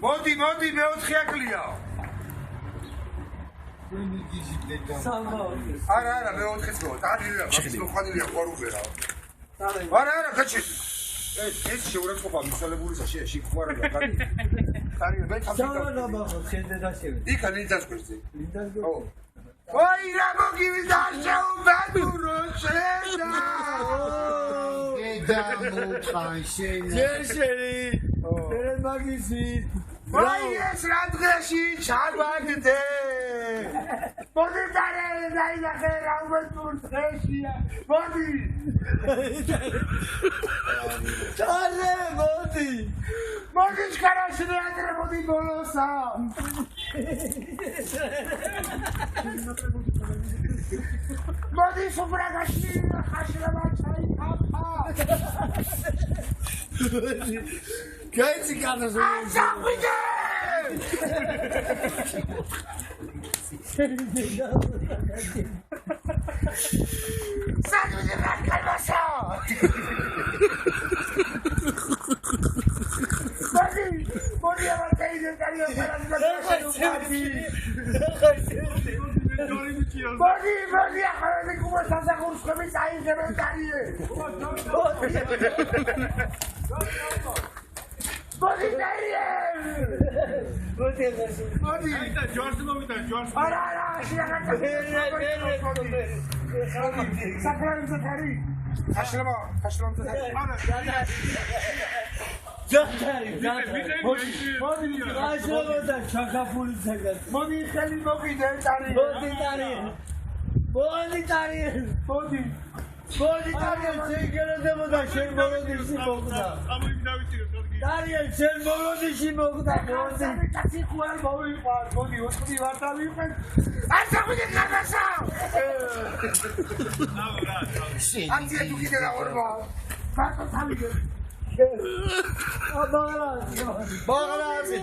მოდი მეოთხე აკლია. არა მეოთხეს რო. დადილა, მოხანილია ყარუბერა. არა, კაცი. ეს შეურაცხყოფა მიცვალებულისა შეგყვარება კარი. კარი მე თამაში. იქა ლინდას კვირზე. ო. ой, რა მოგივიდა შეუბედურო შედა. ედა მოხანშენ. ჯეშერი. ერენ მაგისი. ой, ეს რა დღეში ჩავაგდე. მოდი დაინახე რა უბრალოდ დღეშია. მოდი. ჩარე მოდი. მოდი შკარაში რეაგირე მოდი ბოლოსა. მოდი სუბრაგაში ხაშლება ჩაიქაფა. გაიცი კანას. აჭაყიდე. საქმე რაკალასა. მოდი ავარკაიდე კარიო მოდი ახალ კუბოს სასახურსხები წაიღებენ კარიე. მოდი კარიე. მოდი ჯორჯ მომიდა ჯორჯ. არა შეგაკეთე. საფრანგეთზე ხარი. აშლება არა მოდი აშლება ჩახაფული ზეგად. მოდი ხელი მოგიდე ტარი. მოდი შეგერდებოდა შენ მოლოდიში მოგდა. ტარიელ შენ მოლოდიში მოგდა. მოდი კაცი ხوار მოვიყვარ. მოდი ოთხი ვარდა ვიყენ. არ საქმე გაგასა. ანტი თუ კიდე დაორვა. კაცო თავიდე.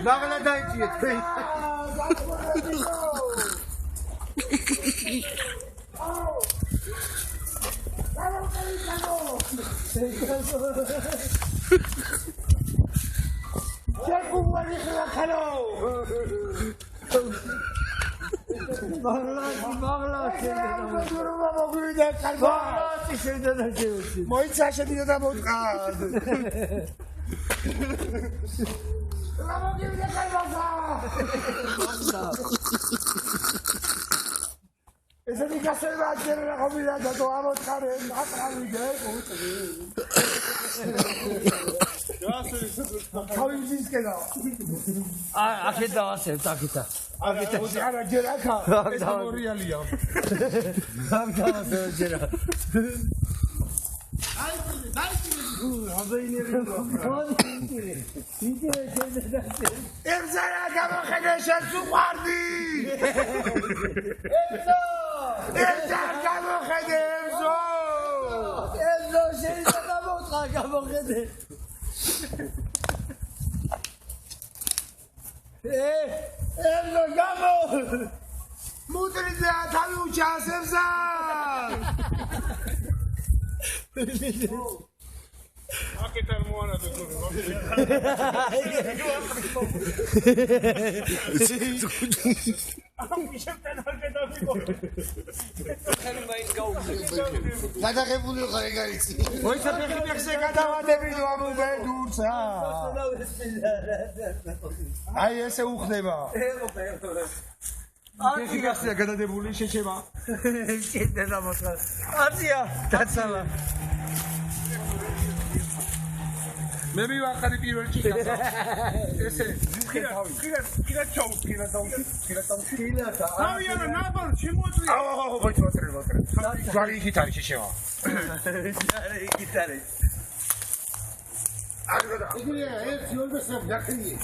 ბაღლა დაიჭიე თქვენ. შეკუვარი ხალო. ბაღლა მოგვიდა კარგა. შეიძლება შევეცი. მოიცა შედიდა და მოვყარ. რა მოგივიდა კარგა. ესენი გასება აჭერა ხომიდა და то ამოთხარე აკრავიდე მოიწევი. თავიზისკედა. აქეთ დავასებ ტაკითა. აქეთ არა ჯერ აქა. ეს მორიალია. აქ დავასებ ჯერ. ემზარა გამოხედე შენს უყვარდი. ემზა გამოხედე ემზო. ემზო შეიძლება მოწყა გამოხედე. ემზო გამო. მუდრიძე თავი უჩას ემზა. აკეთა მოანა და გორე. გადაღებული ხარ ეგ არის. მოიცა ფეხზე გადავადები ამუბე დურცა. აი ესე უხდება. ფეხზე გადადებული შეჩება. კიდე დამოწყა. აცია დაცალა. მე მივახარი პირველ ჭიქასა. ესე ხირა ჩაუ. აი არა ნაბარ შემოწვია. აუ ვოიწოტრე. ჯარი გიტარი შეშევა. ჯარი გიტარი. აგროდა. ეგრეა ეს იოლბესა დაქნიე.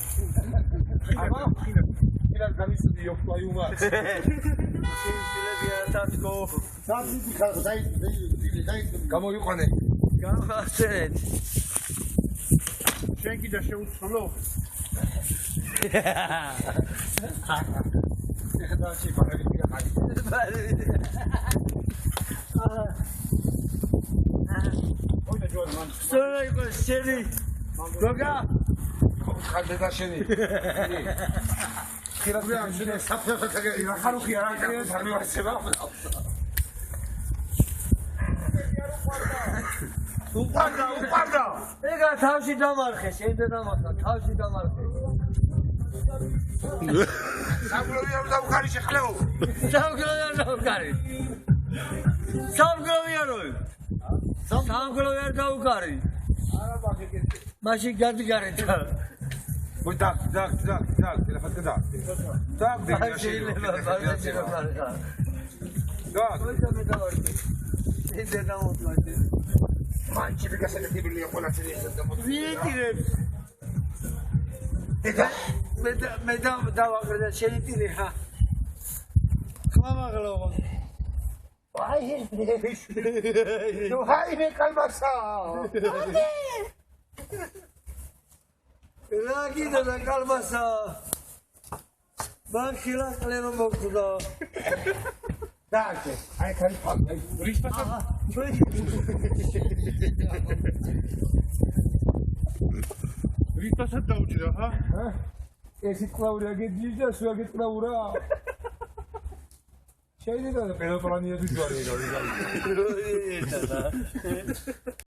აბა ხირა გამისდი ოქლაიუმა. შეიძლება თასკო. საძი ხარ დაი გამოიყვანე. გამახსენეთ. შენ კიდე შეუცვლო. ეხლა შეიძლება რა შენი გოგა ხალხი და შენი ხირა შენ საფრთხე თაგები ხარუხი არა თარმი ვარცება უყარდა ეგა თავში დამარხე შენ და დამარხა თავში დამარხე სამგლოვი არ დავხარი შეხლეო სამგლოვი არ დავკარი სამგლოვი არ დავკარი არა მაგეთე მაშინ გადგარეთ ვი დაგ ტელეფონს და დაგ შეიძლება ბაზარში გავხარხა და მოიცა მე დავარქე ეს და მომწვანე მანჩი გასაგებია ყველა წელი და ვიტირებ მე დავაყრე და შენი ტილი ხა ხმამაღლობა ნუ ჰაი კალმასა რა კიდე და კალმასა ბანკილა კლერო მოგდა დააკე აი ხარ ფაკ რისპასა რისპასა დაუჭირა ჰა ესი კლაურია გეძი და სულ გეტყნაურა შეიძლება და პელოპლანია თუ ჯვარი